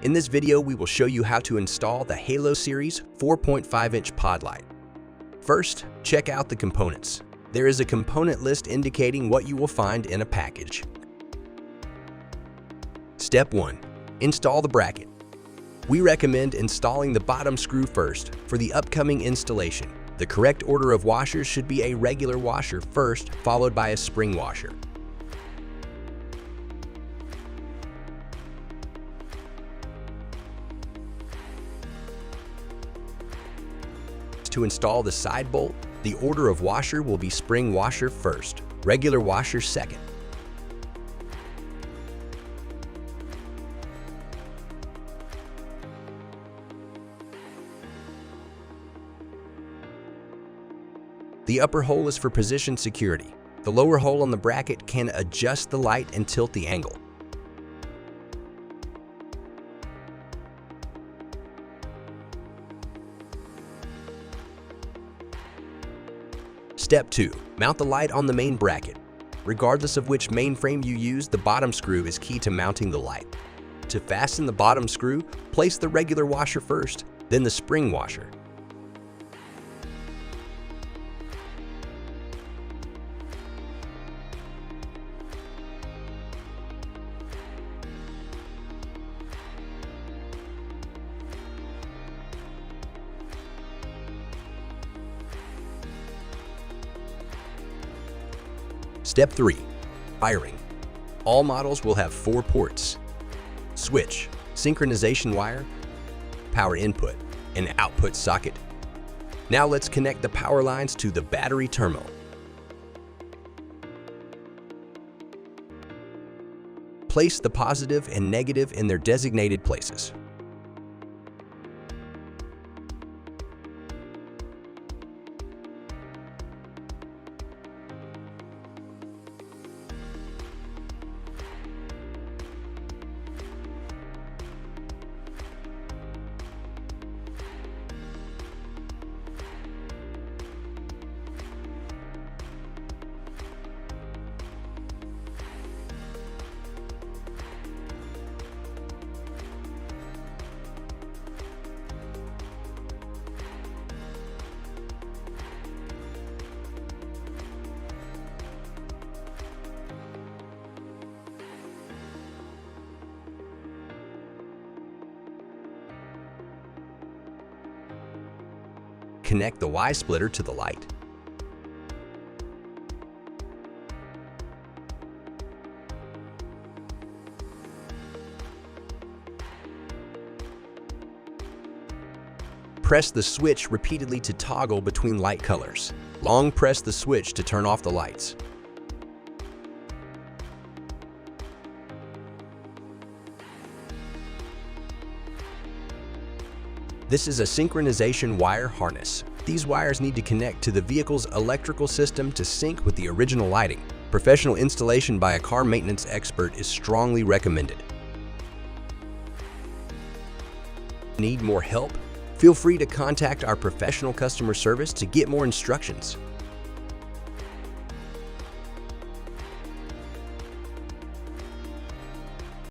In this video, we will show you how to install the Halo Series 4.5-inch pod light. First, check out the components. There is a component list indicating what you will find in a package. Step 1. Install the bracket. We recommend installing the bottom screw first for the upcoming installation. The correct order of washers should be a regular washer first, followed by a spring washer. To install the side bolt, the order of washer will be spring washer first, regular washer second. The upper hole is for position security. The lower hole on the bracket can adjust the light and tilt the angle. Step 2. Mount the light on the main bracket. Regardless of which mainframe you use, the bottom screw is key to mounting the light. To fasten the bottom screw, place the regular washer first, then the spring washer. Step 3. Wiring. All models will have 4 ports: switch, synchronization wire, power input, and output socket. Now let's connect the power lines to the battery terminal. Place the positive and negative in their designated places. Connect the Y splitter to the light. Press the switch repeatedly to toggle between light colors. Long press the switch to turn off the lights. This is a synchronization wire harness. These wires need to connect to the vehicle's electrical system to sync with the original lighting. Professional installation by a car maintenance expert is strongly recommended. Need more help? Feel free to contact our professional customer service to get more instructions.